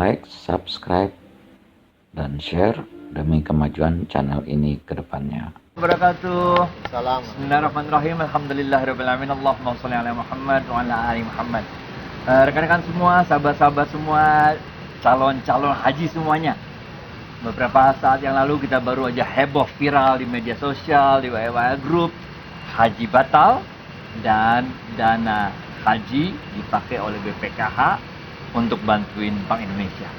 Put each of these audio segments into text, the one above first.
like, subscribe, dan share demi kemajuan channel ini ke depannya. Wabarakatuh. Salam. Bismillahirrahmanirrahim. Alhamdulillahirrahmanirrahim. Allahumma sholli ala Muhammad wa ala ali Muhammad. Rekan-rekan semua, sahabat-sahabat semua, calon-calon haji semuanya. Beberapa saat yang lalu kita baru aja heboh viral di media sosial, di WA Group, haji batal dan dana haji dipakai oleh BPKH untuk bantuin Bank Indonesia.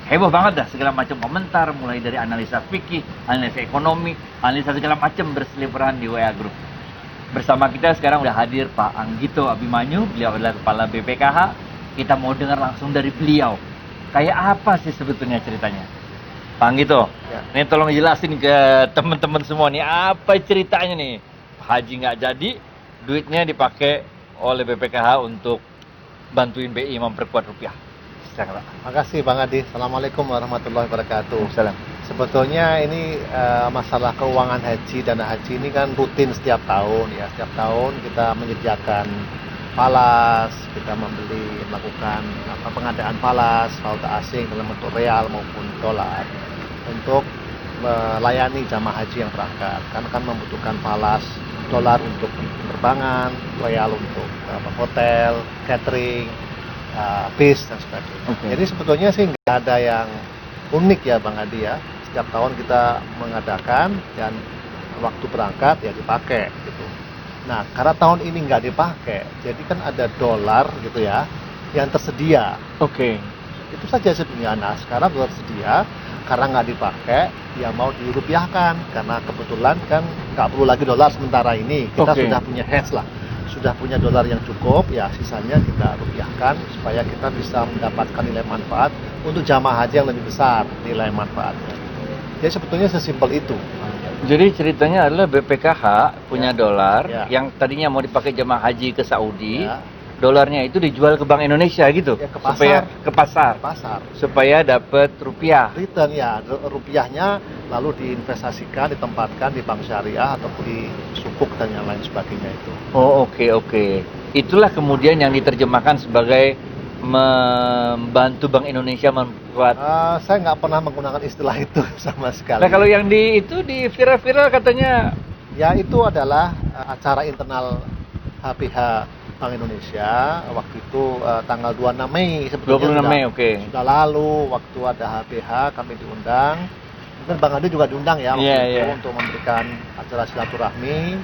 Heboh banget dah, segala macam komentar, mulai dari analisa fikih, analisa ekonomi, analisa segala macam berseliweran di WA Group. Bersama kita sekarang udah hadir Pak Anggito Abimanyu, beliau adalah Kepala BPKH. Kita mau dengar langsung dari beliau. Kayak apa sih sebetulnya ceritanya? Pak Anggito, Ya. ini tolong jelasin ke teman-teman semua nih, apa ceritanya nih? Haji nggak jadi, duitnya dipakai oleh BPKH untuk bantuin BI memperkuat rupiah. Silakan Pak. Makasih Bang Adi. Assalamualaikum warahmatullahi wabarakatuh. Salam. Sebetulnya ini masalah keuangan haji, dana haji ini kan rutin setiap tahun ya. Setiap tahun kita menyediakan falas, kita melakukan pengadaan falas valuta asing dalam bentuk real maupun dolar untuk melayani jamaah haji yang berangkat. Karena kan membutuhkan falas dolar untuk penerbangan, real untuk hotel, catering, bis dan sebagainya. Okay. Jadi sebetulnya sih nggak ada yang unik ya Bang Adi ya. Setiap tahun kita mengadakan dan waktu berangkat ya dipakai gitu. Nah karena tahun ini nggak dipakai, jadi kan ada dolar gitu ya yang tersedia. Oke. Itu saja sebenarnya. Nah sekarang dolar tersedia, karena nggak dipakai ya mau dirupiahkan, karena kebetulan kan nggak perlu lagi dolar sementara ini, kita Oke. sudah punya hedge lah, sudah punya dolar yang cukup, ya sisanya kita rupiahkan supaya kita bisa mendapatkan nilai manfaat untuk jamaah haji yang lebih besar nilai manfaatnya. Jadi sebetulnya sesimpel itu. Jadi ceritanya adalah BPKH punya Ya. dolar Ya. yang tadinya mau dipakai jemaah haji ke Saudi, Ya. dolarnya itu dijual ke Bank Indonesia gitu, Ya, ke pasar. supaya ke pasar, Pasar supaya dapat rupiah. return ya, rupiahnya lalu diinvestasikan, ditempatkan di bank syariah ataupun di sukuk dan yang lain sebagainya itu. Oh oke. Itulah kemudian yang diterjemahkan sebagai membantu Bank Indonesia membuat. Saya nggak pernah menggunakan istilah itu sama sekali. Nah kalau yang di viral-viral katanya. Ya itu adalah acara internal HPH Bank Indonesia waktu itu tanggal 26 Mei sebetulnya 26 Mei, oke. sudah lalu waktu ada HPH kami diundang. Mungkin Bang Adi juga diundang ya waktu Iya, itu iya. untuk memberikan acara silaturahmi.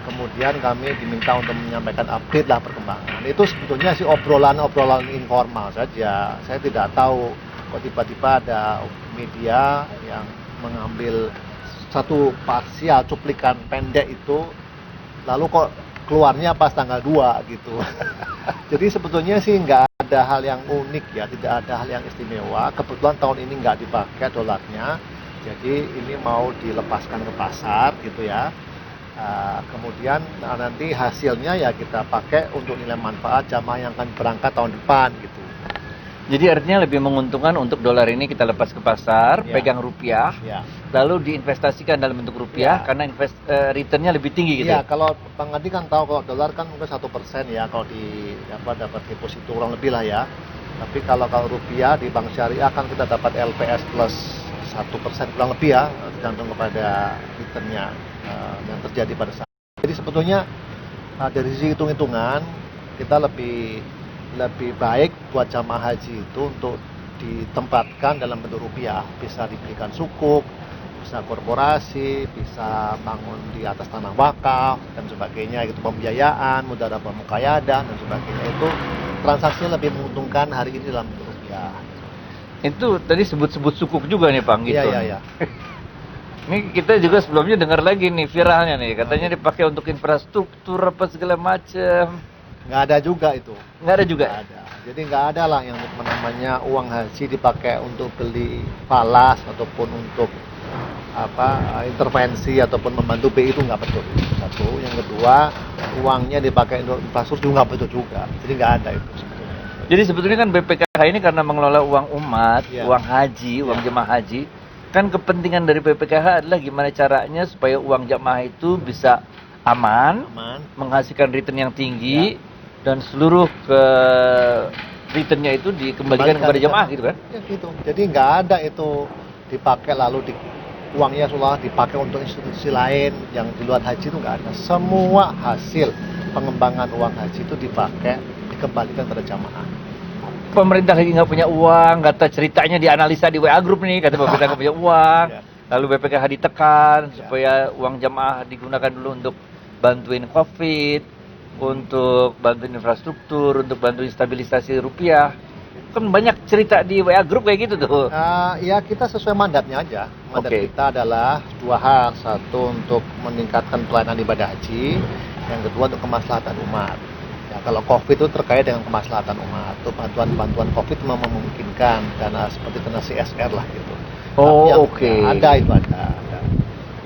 Kemudian kami diminta untuk menyampaikan update lah perkembangan. Itu sebetulnya sih obrolan-obrolan informal saja. Saya tidak tahu kok tiba-tiba ada media yang mengambil satu parsial cuplikan pendek itu, lalu kok keluarnya pas tanggal 2 gitu. Jadi sebetulnya sih nggak ada hal yang unik ya, tidak ada hal yang istimewa. Kebetulan tahun ini nggak dipakai dolarnya, jadi ini mau dilepaskan ke pasar gitu ya. Kemudian nanti hasilnya ya kita pakai untuk nilai manfaat jamaah yang akan berangkat tahun depan gitu. Jadi artinya lebih menguntungkan untuk dolar ini kita lepas ke pasar, Ya. pegang rupiah, Ya. lalu diinvestasikan dalam bentuk rupiah Ya. karena returnnya lebih tinggi gitu. Iya, kalau Bang Adi kan tahu kalau dolar kan mungkin 1% ya kalau di dapat deposito kurang lebih lah ya. Tapi kalau rupiah di bank syariah kan kita dapat LPS plus 1% kurang lebih ya, tergantung kepada returnnya yang terjadi pada saat. Jadi sebetulnya dari sisi hitung-hitungan kita lebih baik buat jamaah haji itu untuk ditempatkan dalam bentuk rupiah, bisa diberikan sukuk, bisa korporasi, bisa bangun di atas tanah wakaf dan sebagainya gitu, pembiayaan, mudarabah muqayyadah dan sebagainya, itu transaksi lebih menguntungkan hari ini dalam bentuk rupiah. Itu tadi sebut-sebut sukuk juga nih Pak gitu. Iya. Ini kita juga sebelumnya dengar lagi nih viralnya nih, katanya dipakai untuk infrastruktur apa segala macam. Nggak ada juga itu. Nggak ada juga. Nggak ada. Jadi nggak ada lah yang namanya uang haji dipakai untuk beli falas ataupun untuk intervensi ataupun membantu BI, itu nggak betul. Satu, yang kedua uangnya dipakai untuk infrastruktur nggak betul juga. Jadi nggak ada itu sebetulnya. Jadi sebetulnya kan BPKH ini karena mengelola uang umat, Iya. uang haji, uang Iya. jemaah haji, kan kepentingan dari BPKH adalah gimana caranya supaya uang jemaah itu bisa aman, Aman. menghasilkan return yang tinggi, dan seluruh returnnya itu dikembalikan kepada jamaah gitu kan? Ya gitu. Jadi nggak ada itu dipakai lalu uangnya seolah dipakai untuk institusi lain yang di luar haji, itu nggak ada. Semua hasil pengembangan uang haji itu dipakai, dikembalikan kepada jamaah. Pemerintah lagi nggak punya uang, kata ceritanya dianalisa di WA Group nih, kata pemerintah nggak punya uang, Ya. lalu BPKH ditekan Ya. supaya uang jamaah digunakan dulu untuk bantuin COVID, untuk bantuin infrastruktur, untuk bantuin stabilisasi rupiah. Kan banyak cerita di WA Group kayak gitu tuh. Ya kita sesuai mandatnya aja. Mandat Oke. kita adalah dua hal. Satu untuk meningkatkan pelayanan ibadah haji, yang kedua untuk kemaslahatan umat. Ya, kalau COVID itu terkait dengan kemaslahatan umat. Itu bantuan COVID memungkinkan dana seperti dana CSR lah gitu. Oh, Tapi yang oke. ya, ada itu ada.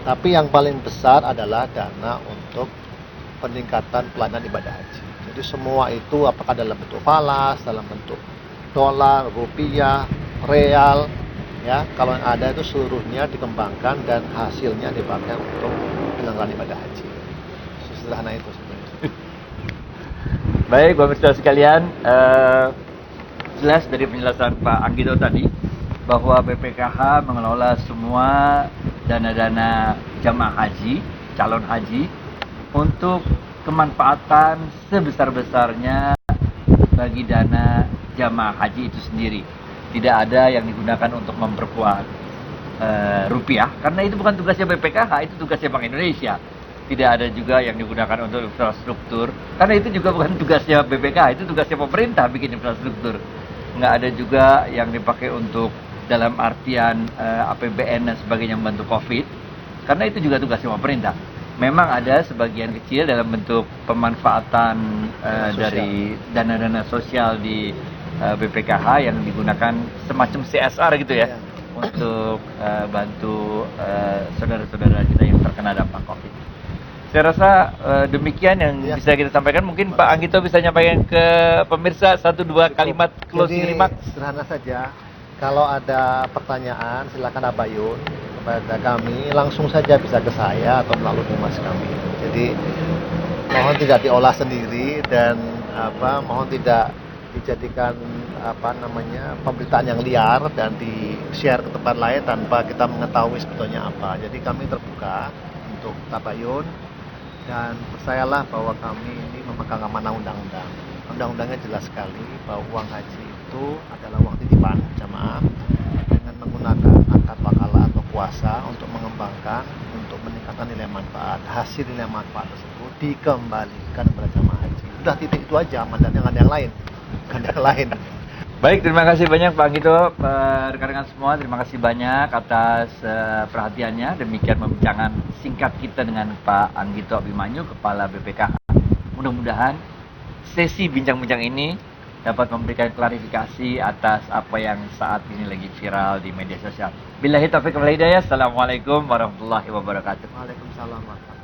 Tapi yang paling besar adalah dana untuk peningkatan pelayanan ibadah haji. Jadi semua itu apakah dalam bentuk falas, dalam bentuk dolar, rupiah, real, ya kalau yang ada itu seluruhnya dikembangkan dan hasilnya dipakai untuk penyelenggaraan ibadah haji. Sesederhana itu sebenarnya. Baik, pemirsa sekalian, jelas dari penjelasan Pak Anggito tadi bahwa BPKH mengelola semua dana-dana jamaah haji, calon haji untuk kemanfaatan sebesar-besarnya bagi dana jamaah haji itu sendiri. Tidak ada yang digunakan untuk memperkuat rupiah, karena itu bukan tugasnya BPKH, itu tugasnya Bank Indonesia. Tidak ada juga yang digunakan untuk infrastruktur, karena itu juga bukan tugasnya BPKH, itu tugasnya pemerintah bikin infrastruktur. Nggak ada juga yang dipakai untuk dalam artian APBN dan sebagainya membantu COVID, karena itu juga tugasnya pemerintah. Memang ada sebagian kecil dalam bentuk pemanfaatan dari dana-dana sosial di BPKH yang digunakan semacam CSR gitu ya, untuk bantu saudara-saudara kita yang terkena dampak COVID. Saya rasa demikian yang bisa kita sampaikan. Mungkin Pak Anggito bisa nyampaikan ke pemirsa 1-2 kalimat closing Jadi, remarks. sederhana saja. Kalau ada pertanyaan silakan abayun kepada kami, langsung saja bisa ke saya atau melalui humas kami. Jadi mohon tidak diolah sendiri dan mohon tidak dijadikan pemberitaan yang liar dan di-share ke tempat lain tanpa kita mengetahui sebetulnya apa. Jadi kami terbuka untuk tabayun dan percayalah bahwa kami ini memegang amanah undang-undang. Undang-undangnya jelas sekali bahwa uang haji itu adalah uang titipan jamaah dengan menggunakan akad wakalah atau kuasa untuk mengembangkan, untuk meningkatkan nilai manfaat. Hasil nilai manfaat tersebut dikembalikan kepada jamaah haji. Udah titik itu aja, mandatnya nggak ada yang lain. Nggak ada yang lain. Baik, terima kasih banyak Pak Anggito, rekan-rekan semua, terima kasih banyak atas perhatiannya. Demikian pembincangan singkat kita dengan Pak Anggito Abimanyu, Kepala BPKH. Mudah-mudahan sesi bincang-bincang ini dapat memberikan klarifikasi atas apa yang saat ini lagi viral di media sosial. Billahi taufiq wal hidayah. Assalamualaikum warahmatullahi wabarakatuh. Waalaikumsalam warahmatullahi wabarakatuh.